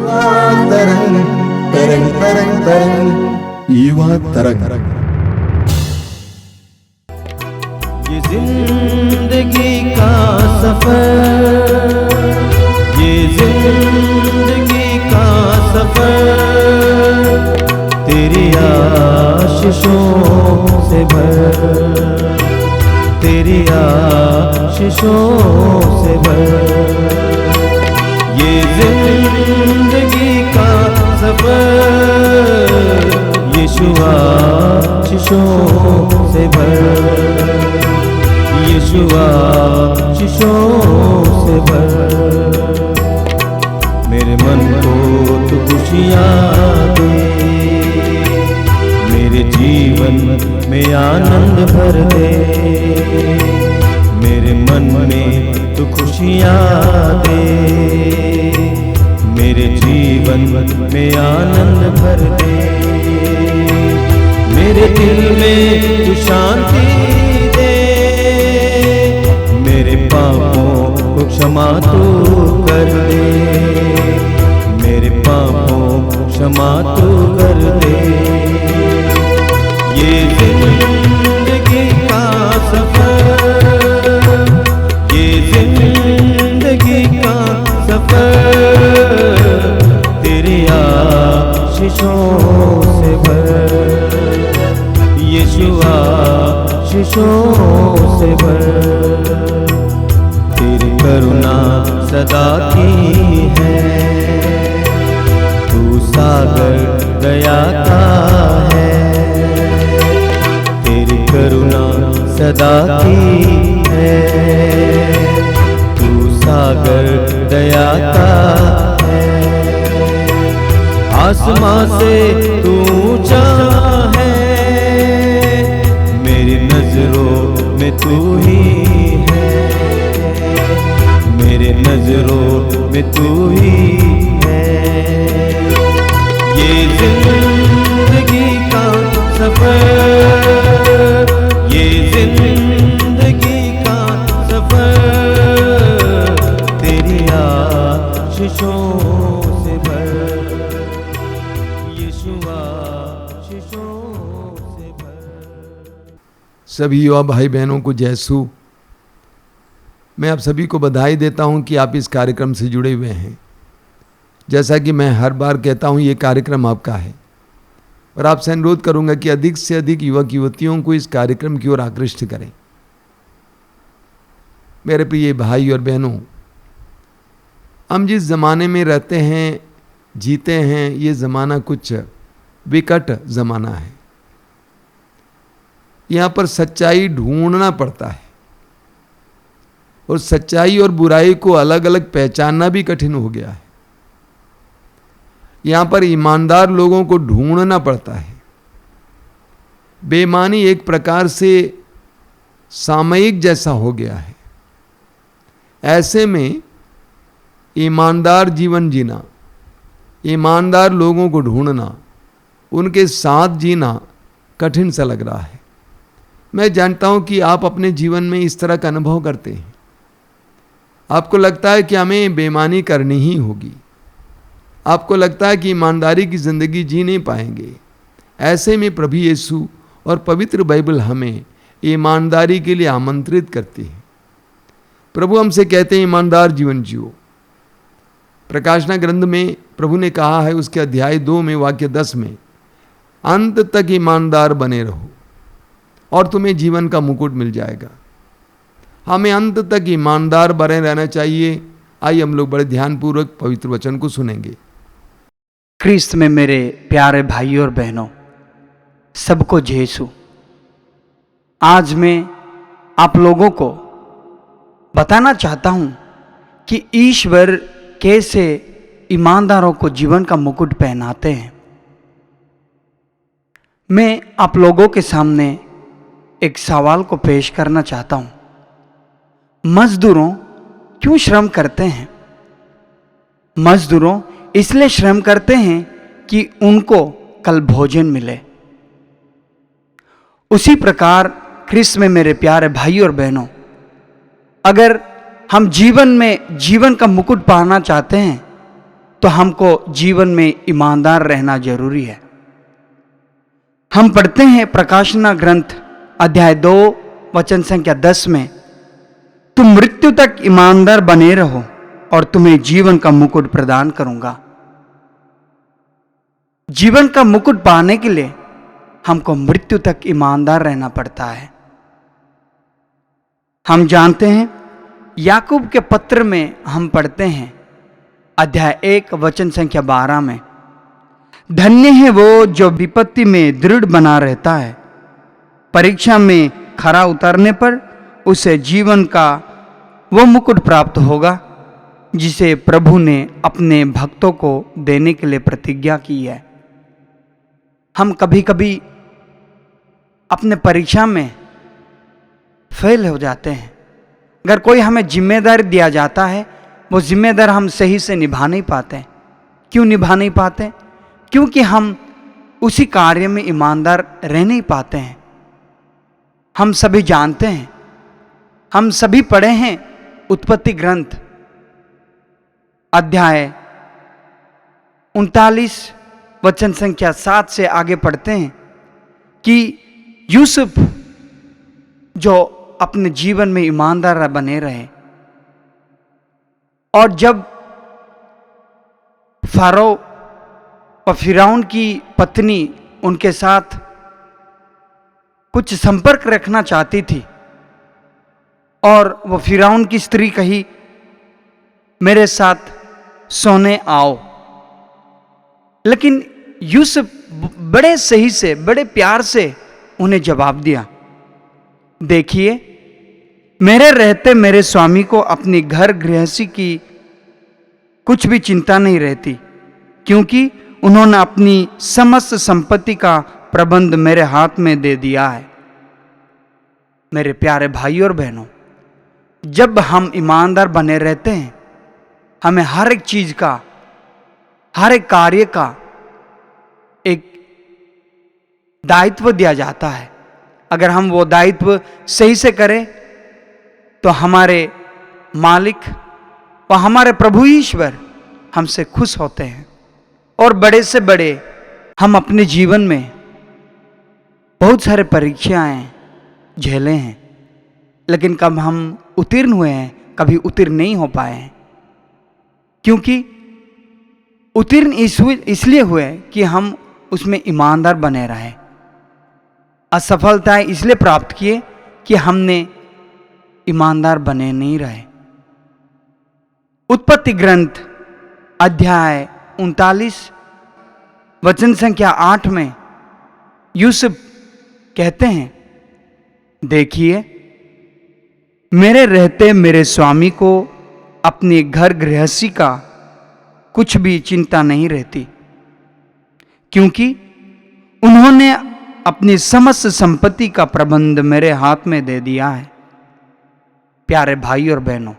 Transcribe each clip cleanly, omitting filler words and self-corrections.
तरंग तरंग तरंग तरंग युवा तरंग। ये जिंदगी का सफर, ये जिंदगी का सफर तेरी आशीषों से भर, तेरी आशीषों से भर। ये जिंदगी का सफर यीशु आशीषों से भर, यीशु आशीषों से भर। मेरे मन को तू खुशियाँ दे, मेरे जीवन में आनंद भर दे। मेरे मन में तू खुशियाँ दे, मेरे जीवन में आनंद भर दे। मेरे दिल में तू शांति दे, मेरे पापों को क्षमा तू कर दे, मेरे पापों को क्षमा तू कर दे। ये जिंदगी का सफर, ये जिंदगी का सफर तेरी आशीषों से भर, यीशु आशीषों से भर। तेरी करुणा सदा की है, तू सागर दया का है। तेरी करुणा सदा की है, तू सागर दया का है। आसमां से तू ऊंचा है, मेरी नजरों में तू ही है, मेरे नजरों में तू ही है। ये जिंदगी का सफर, ये जिंदगी का सफर तेरी आशीषों से भर, यीशु आशीषों से भर। सभी युवा भाई बहनों को जयसु। मैं आप सभी को बधाई देता हूं कि आप इस कार्यक्रम से जुड़े हुए हैं। जैसा कि मैं हर बार कहता हूं, ये कार्यक्रम आपका है और आपसे अनुरोध करूंगा कि अधिक से अधिक युवक युवतियों को इस कार्यक्रम की ओर आकृष्ट करें। मेरे प्रिय भाई और बहनों, हम जिस ज़माने में रहते हैं, जीते हैं, ये ज़माना कुछ विकट ज़माना है। यहाँ पर सच्चाई ढूंढना पड़ता है और सच्चाई और बुराई को अलग अलग पहचानना भी कठिन हो गया है। यहाँ पर ईमानदार लोगों को ढूंढना पड़ता है। बेईमानी एक प्रकार से सामयिक जैसा हो गया है। ऐसे में ईमानदार जीवन जीना, ईमानदार लोगों को ढूंढना, उनके साथ जीना कठिन सा लग रहा है। मैं जानता हूं कि आप अपने जीवन में इस तरह का अनुभव करते हैं। आपको लगता है कि हमें बेईमानी करनी ही होगी, आपको लगता है कि ईमानदारी की ज़िंदगी जी नहीं पाएंगे। ऐसे में प्रभु यीशु और पवित्र बाइबल हमें ईमानदारी के लिए आमंत्रित करती है। प्रभु हमसे कहते हैं ईमानदार जीवन जियो। प्रकाशना ग्रंथ में प्रभु ने कहा है, उसके अध्याय 2 में वाक्य 10 में, अंत तक ईमानदार बने रहो और तुम्हें जीवन का मुकुट मिल जाएगा। हमें अंत तक ईमानदार बने रहना चाहिए। आइए हम लोग बड़े ध्यानपूर्वक पवित्र वचन को सुनेंगे। ख्रीस्त में मेरे प्यारे भाई और बहनों, सबको जयसु। आज मैं आप लोगों को बताना चाहता हूं कि ईश्वर कैसे ईमानदारों को जीवन का मुकुट पहनाते हैं। मैं आप लोगों के सामने एक सवाल को पेश करना चाहता हूं। मजदूरों क्यों श्रम करते हैं? मजदूरों इसलिए श्रम करते हैं कि उनको कल भोजन मिले। उसी प्रकार ख्रीस्त में मेरे प्यारे भाई और बहनों, अगर हम जीवन में जीवन का मुकुट पाना चाहते हैं तो हमको जीवन में ईमानदार रहना जरूरी है। हम पढ़ते हैं प्रकाशना ग्रंथ अध्याय 2 वचन संख्या 10 में, तुम मृत्यु तक ईमानदार बने रहो और तुम्हें जीवन का मुकुट प्रदान करूंगा। जीवन का मुकुट पाने के लिए हमको मृत्यु तक ईमानदार रहना पड़ता है। हम जानते हैं याकूब के पत्र में हम पढ़ते हैं अध्याय 1 वचन संख्या 12 में, धन्य है वो जो विपत्ति में दृढ़ बना रहता है, परीक्षा में खरा उतरने पर उसे जीवन का वो मुकुट प्राप्त होगा जिसे प्रभु ने अपने भक्तों को देने के लिए प्रतिज्ञा की है। हम कभी कभी अपने परीक्षा में फेल हो जाते हैं। अगर कोई हमें जिम्मेदारी दिया जाता है, वो जिम्मेदार हम सही से निभा नहीं पाते। क्यों निभा नहीं पाते? क्योंकि हम उसी कार्य में ईमानदार रह नहीं पाते हैं। हम सभी जानते हैं, हम सभी पढ़े हैं उत्पत्ति ग्रंथ अध्याय 39 वचन संख्या 7 से आगे पढ़ते हैं कि यूसुफ जो अपने जीवन में ईमानदार बने रहे, और जब फारो और फिरौन की पत्नी उनके साथ कुछ संपर्क रखना चाहती थी और वो फिरौन की स्त्री कही, मेरे साथ सोने आओ, लेकिन यूसुफ बड़े सही से, बड़े प्यार से उन्हें जवाब दिया, देखिए मेरे रहते मेरे स्वामी को अपनी घर गृहस्थी की कुछ भी चिंता नहीं रहती, क्योंकि उन्होंने अपनी समस्त संपत्ति का प्रबंध मेरे हाथ में दे दिया है। मेरे प्यारे भाई और बहनों, जब हम ईमानदार बने रहते हैं, हमें हर एक चीज का, हर एक कार्य का एक दायित्व दिया जाता है। अगर हम वो दायित्व सही से करें तो हमारे मालिक व हमारे प्रभु ईश्वर हमसे खुश होते हैं। और बड़े से बड़े हम अपने जीवन में बहुत सारे परीक्षाएं झेले हैं, लेकिन कब हम उत्तीर्ण हुए हैं, कभी उत्तीर्ण नहीं हो पाए हैं। क्योंकि उत्तीर्ण इसलिए हुए कि हम उसमें ईमानदार बने रहे। असफलताएं इसलिए प्राप्त किए कि हमने ईमानदार बने नहीं रहे। उत्पत्ति ग्रंथ अध्याय 39 वचन संख्या 8 में यूसुफ कहते हैं, देखिए मेरे रहते मेरे स्वामी को अपने घर गृहस्थी का कुछ भी चिंता नहीं रहती, क्योंकि उन्होंने अपनी समस्त संपत्ति का प्रबंध मेरे हाथ में दे दिया है। प्यारे भाई और बहनों,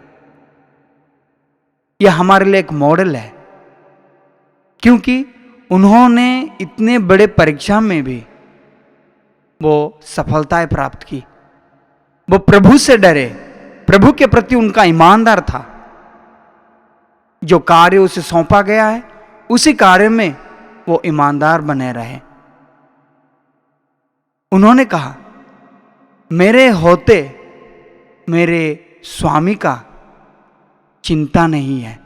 यह हमारे लिए एक मॉडल है, क्योंकि उन्होंने इतने बड़े परीक्षा में भी वो सफलताएं प्राप्त की। वो प्रभु से डरे, प्रभु के प्रति उनका ईमानदार था। जो कार्य उसे सौंपा गया है उसी कार्य में वो ईमानदार बने रहे। उन्होंने कहा, मेरे होते मेरे स्वामी का चिंता नहीं है।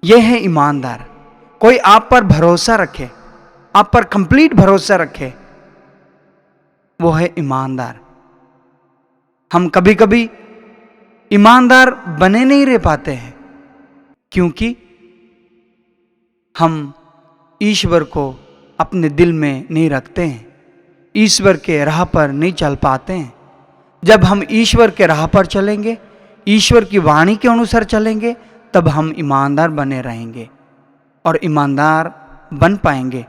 यह है ईमानदार। कोई आप पर भरोसा रखे, आप पर कंप्लीट भरोसा रखे, वो है ईमानदार। हम कभी कभी ईमानदार बने नहीं रह पाते हैं, क्योंकि हम ईश्वर को अपने दिल में नहीं रखते हैं, ईश्वर के राह पर नहीं चल पाते हैं। जब हम ईश्वर के राह पर चलेंगे, ईश्वर की वाणी के अनुसार चलेंगे, तब हम ईमानदार बने रहेंगे और ईमानदार बन पाएंगे।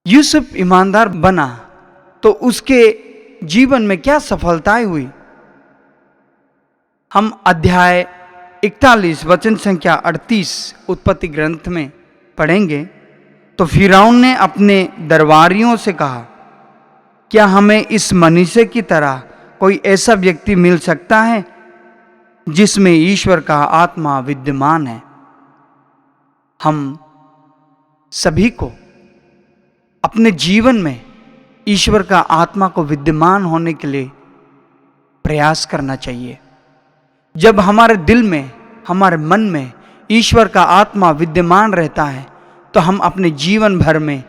यूसुफ ईमानदार बना तो उसके जीवन में क्या सफलताएं हुई। हम अध्याय 41 वचन संख्या 38 उत्पत्ति ग्रंथ में पढ़ेंगे तो फिरौन ने अपने दरबारियों से कहा, क्या हमें इस मनुष्य की तरह कोई ऐसा व्यक्ति मिल सकता है जिसमें ईश्वर का आत्मा विद्यमान है। हम सभी को अपने जीवन में ईश्वर का आत्मा को विद्यमान होने के लिए प्रयास करना चाहिए। जब हमारे दिल में, हमारे मन में ईश्वर का आत्मा विद्यमान रहता है तो हम अपने जीवन भर में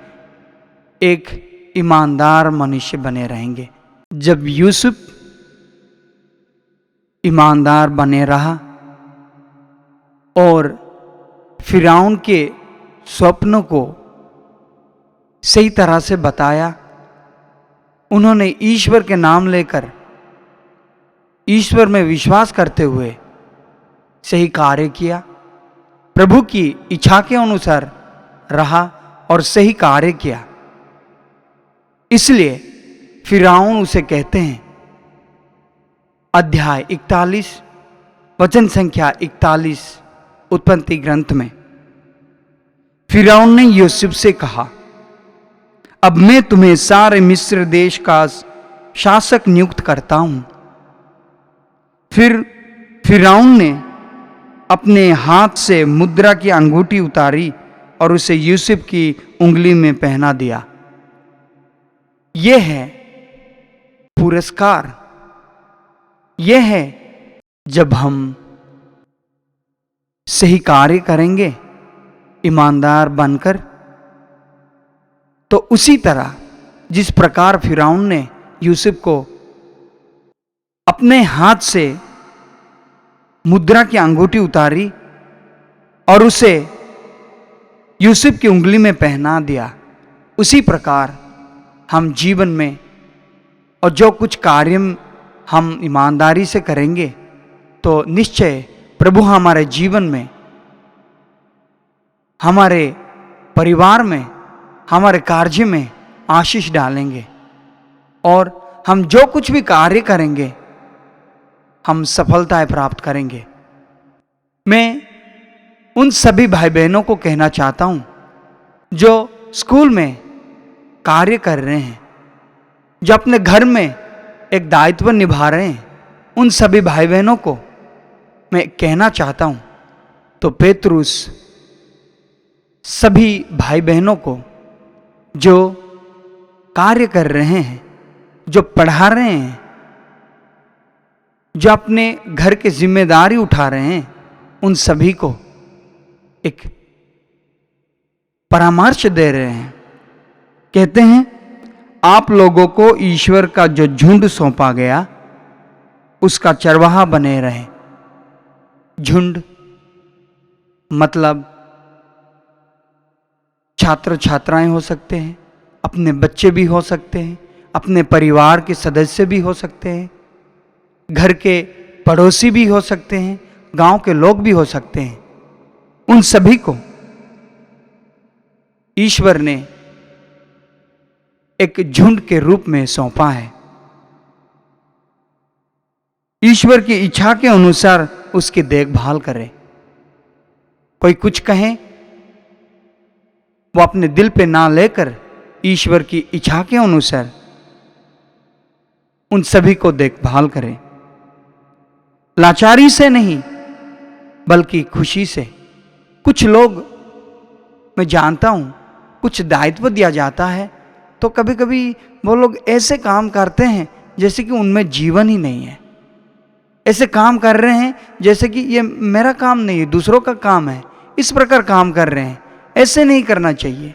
एक ईमानदार मनुष्य बने रहेंगे। जब यूसुफ ईमानदार बने रहा और फिरौन के स्वप्नों को सही तरह से बताया, उन्होंने ईश्वर के नाम लेकर ईश्वर में विश्वास करते हुए सही कार्य किया, प्रभु की इच्छा के अनुसार रहा और सही कार्य किया। इसलिए फिरौन उसे कहते हैं, अध्याय 41 वचन संख्या 41 उत्पत्ति ग्रंथ में, फिरौन ने यूसुफ से कहा, अब मैं तुम्हें सारे मिस्र देश का शासक नियुक्त करता हूं। फिर फिरौन ने अपने हाथ से मुद्रा की अंगूठी उतारी और उसे यूसुफ की उंगली में पहना दिया। यह है पुरस्कार। यह है जब हम सही कार्य करेंगे ईमानदार बनकर, तो उसी तरह जिस प्रकार फिरौन ने यूसुफ को अपने हाथ से मुद्रा की अंगूठी उतारी और उसे यूसुफ की उंगली में पहना दिया, उसी प्रकार हम जीवन में और जो कुछ कार्य हम ईमानदारी से करेंगे तो निश्चय प्रभु हमारे जीवन में, हमारे परिवार में, हमारे कार्य में आशीष डालेंगे और हम जो कुछ भी कार्य करेंगे हम सफलताएं प्राप्त करेंगे। मैं उन सभी भाई बहनों को कहना चाहता हूं जो स्कूल में कार्य कर रहे हैं, जो अपने घर में एक दायित्व निभा रहे हैं, उन सभी भाई बहनों को मैं कहना चाहता हूं, तो पेतरुस सभी भाई बहनों को जो कार्य कर रहे हैं, जो पढ़ा रहे हैं, जो अपने घर की जिम्मेदारी उठा रहे हैं, उन सभी को एक परामर्श दे रहे हैं। कहते हैं, आप लोगों को ईश्वर का जो झुंड सौंपा गया उसका चरवाहा बने रहे। झुंड मतलब छात्र छात्राएं हो सकते हैं, अपने बच्चे भी हो सकते हैं, अपने परिवार के सदस्य भी हो सकते हैं, घर के पड़ोसी भी हो सकते हैं, गांव के लोग भी हो सकते हैं। उन सभी को ईश्वर ने एक झुंड के रूप में सौंपा है। ईश्वर की इच्छा के अनुसार उसकी देखभाल करें। कोई कुछ कहे वो अपने दिल पे ना लेकर ईश्वर की इच्छा के अनुसार उन सभी को देखभाल करें, लाचारी से नहीं बल्कि खुशी से। कुछ लोग मैं जानता हूं, कुछ दायित्व दिया जाता है तो कभी कभी वो लोग ऐसे काम करते हैं जैसे कि उनमें जीवन ही नहीं है। ऐसे काम कर रहे हैं जैसे कि ये मेरा काम नहीं है, दूसरों का काम है, इस प्रकार काम कर रहे हैं। ऐसे नहीं करना चाहिए।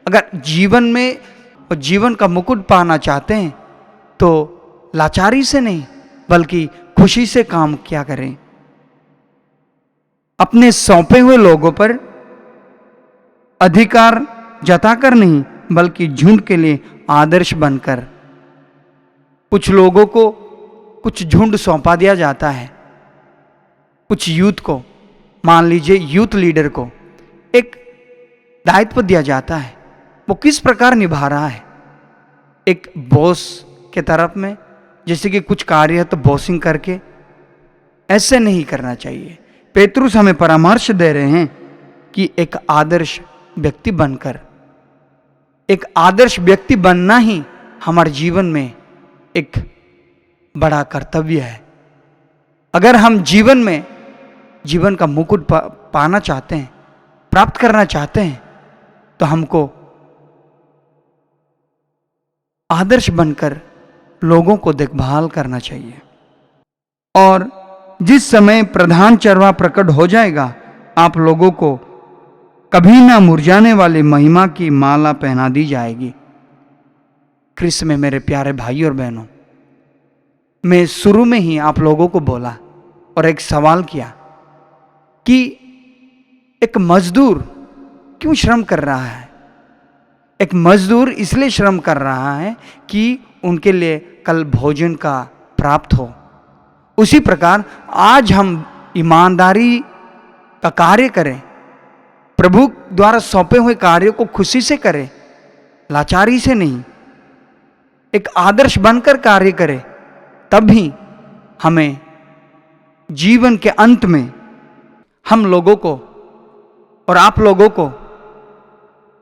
अगर जीवन में और जीवन का मुकुट पाना चाहते हैं तो लाचारी से नहीं बल्कि खुशी से काम किया करें। अपने सौंपे हुए लोगों पर अधिकार जताकर नहीं बल्कि झुंड के लिए आदर्श बनकर। कुछ लोगों को कुछ झुंड सौंपा दिया जाता है, कुछ यूथ को, मान लीजिए यूथ लीडर को एक दायित्व दिया जाता है, वो किस प्रकार निभा रहा है। एक बॉस के तरफ में जैसे कि कुछ कार्य है तो बॉसिंग करके, ऐसे नहीं करना चाहिए। पेतरुस हमें परामर्श दे रहे हैं कि एक आदर्श व्यक्ति बनकर, एक आदर्श व्यक्ति बनना ही हमारे जीवन में एक बड़ा कर्तव्य है। अगर हम जीवन में जीवन का मुकुट पाना चाहते हैं प्राप्त करना चाहते हैं तो हमको आदर्श बनकर लोगों को देखभाल करना चाहिए। और जिस समय प्रधान चरवाहा प्रकट हो जाएगा, आप लोगों को कभी ना मुरझाने वाली महिमा की माला पहना दी जाएगी। कृष्ण में मेरे प्यारे भाई और बहनों, मैं शुरू में ही आप लोगों को बोला और एक सवाल किया कि एक मजदूर क्यों श्रम कर रहा है। एक मजदूर इसलिए श्रम कर रहा है कि उनके लिए कल भोजन का प्राप्त हो। उसी प्रकार आज हम ईमानदारी का कार्य करें, प्रभु द्वारा सौंपे हुए कार्य को खुशी से करें, लाचारी से नहीं, एक आदर्श बनकर कार्य करें, तब ही हमें जीवन के अंत में हम लोगों को और आप लोगों को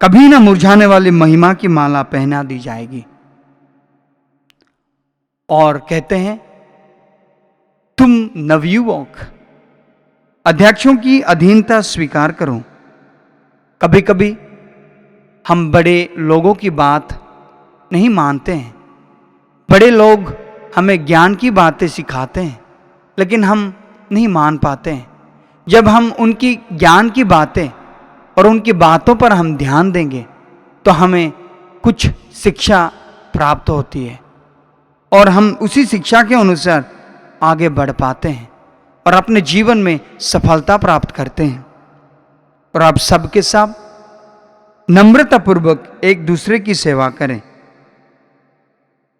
कभी ना मुरझाने वाली महिमा की माला पहना दी जाएगी। और कहते हैं, तुम नवयुवक अध्यक्षों की अधीनता स्वीकार करो। कभी कभी हम बड़े लोगों की बात नहीं मानते हैं। बड़े लोग हमें ज्ञान की बातें सिखाते हैं, लेकिन हम नहीं मान पाते हैं। जब हम उनकी ज्ञान की बातें और उनकी बातों पर हम ध्यान देंगे तो हमें कुछ शिक्षा प्राप्त होती है और हम उसी शिक्षा के अनुसार आगे बढ़ पाते हैं और अपने जीवन में सफलता प्राप्त करते हैं। और आप सबके सब नम्रतापूर्वक एक दूसरे की सेवा करें,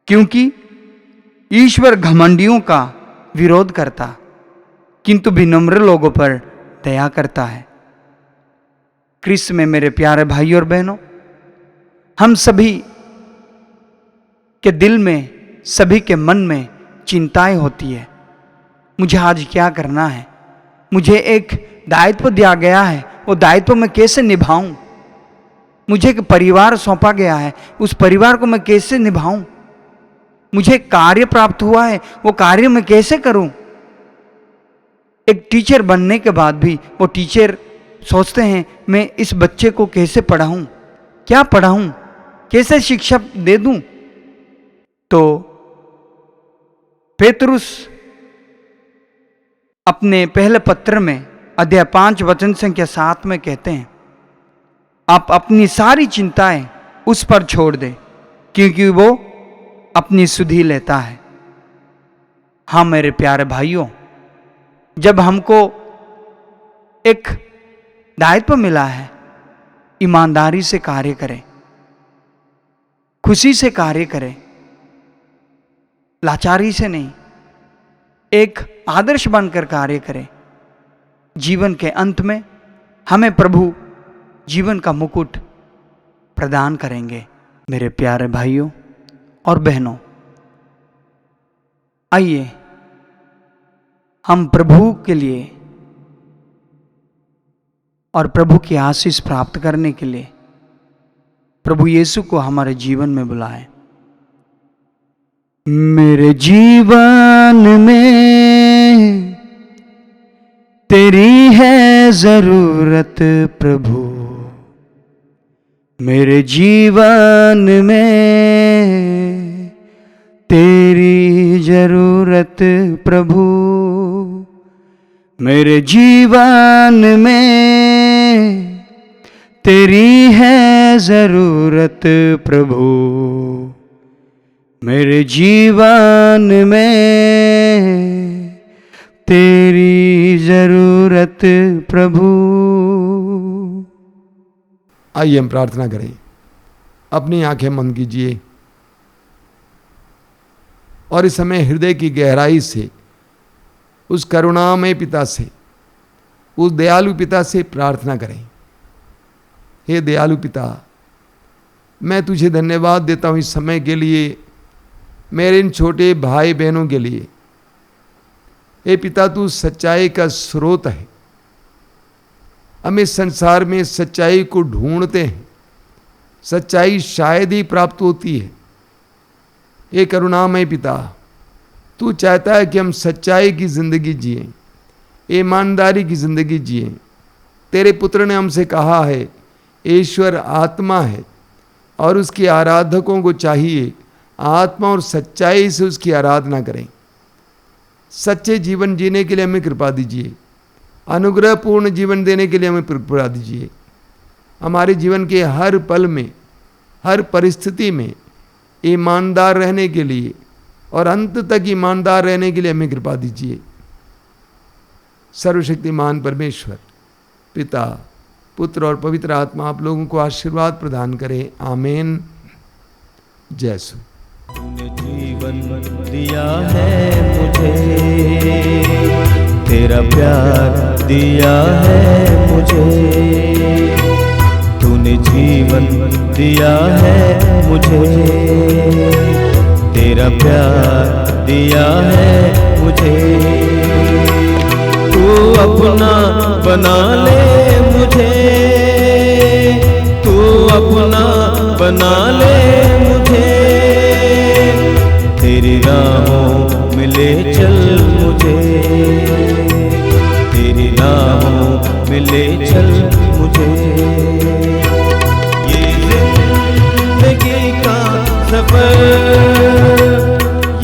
क्योंकि ईश्वर घमंडियों का विरोध करता, किंतु विनम्र लोगों पर दया करता है। कृष्ण में मेरे प्यारे भाई और बहनों, हम सभी के दिल में, सभी के मन में चिंताएं होती है। मुझे आज क्या करना है, मुझे एक दायित्व दिया गया है, वो दायित्व मैं कैसे निभाऊं। मुझे एक परिवार सौंपा गया है, उस परिवार को मैं कैसे निभाऊं। मुझे कार्य प्राप्त हुआ है, वो कार्य मैं कैसे करूं। एक टीचर बनने के बाद भी वो टीचर सोचते हैं, मैं इस बच्चे को कैसे पढ़ाऊं, क्या पढ़ाऊं, कैसे शिक्षा दे दूं। तो पेतरुस अपने पहले पत्र में अध्याय 5 वचन संख्या 7 में कहते हैं, आप अपनी सारी चिंताएं उस पर छोड़ दें, क्योंकि वो अपनी सुधि लेता है। हाँ मेरे प्यारे भाइयों, जब हमको एक दायित्व मिला है, ईमानदारी से कार्य करें, खुशी से कार्य करें, लाचारी से नहीं, एक आदर्श बनकर कार्य करें। जीवन के अंत में हमें प्रभु जीवन का मुकुट प्रदान करेंगे। मेरे प्यारे भाइयों और बहनों, आइए हम प्रभु के लिए और प्रभु की आशीष प्राप्त करने के लिए प्रभु यीशु को हमारे जीवन में बुलाएं। मेरे जीवन में तेरी है जरूरत प्रभु, मेरे जीवन में तेरी जरूरत प्रभु, मेरे जीवन में तेरी है जरूरत प्रभु, मेरे जीवन में तेरी जरूरत प्रभु। आइए हम प्रार्थना करें। अपनी आंखें बंद कीजिए और इस समय हृदय की गहराई से उस करुणामय पिता से, उस दयालु पिता से प्रार्थना करें। हे दयालु पिता, मैं तुझे धन्यवाद देता हूँ इस समय के लिए, मेरे इन छोटे भाई बहनों के लिए। हे पिता, तू सच्चाई का स्रोत है। हम इस संसार में सच्चाई को ढूंढते हैं, सच्चाई शायद ही प्राप्त होती है। हे करुणामय पिता, तू चाहता है कि हम सच्चाई की जिंदगी जिएं, ईमानदारी की जिंदगी जिएं, तेरे पुत्र ने हमसे कहा है, ईश्वर आत्मा है और उसके आराधकों को चाहिए आत्मा और सच्चाई से उसकी आराधना करें। सच्चे जीवन जीने के लिए हमें कृपा दीजिए, अनुग्रहपूर्ण जीवन देने के लिए हमें कृपा दीजिए। हमारे जीवन के हर पल में, हर परिस्थिति में ईमानदार रहने के लिए और अंत तक ईमानदार रहने के लिए हमें कृपा दीजिए। सर्वशक्तिमान परमेश्वर पिता, पुत्र और पवित्र आत्मा आप लोगों को आशीर्वाद प्रदान करे। आमीन। जय सु। तूने जीवन दिया है मुझे, तेरा प्यार दिया है मुझे। तूने जीवन दिया है मुझे, तेरा प्यार दिया है मुझे। तू अपना बना ले मुझे, तू अपना बना ले मुझे। तेरी राहों में ले चल मुझे, तेरी राहों में ले चल मुझे। ये जिंदगी का सफर,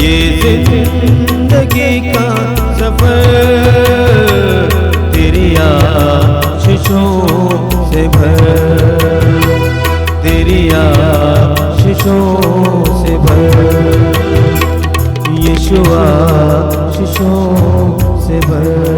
ये जिंदगी का सफर तेरी आशीषों से भर, तेरी आशीषों से भर। यीशु आशीषों से भर।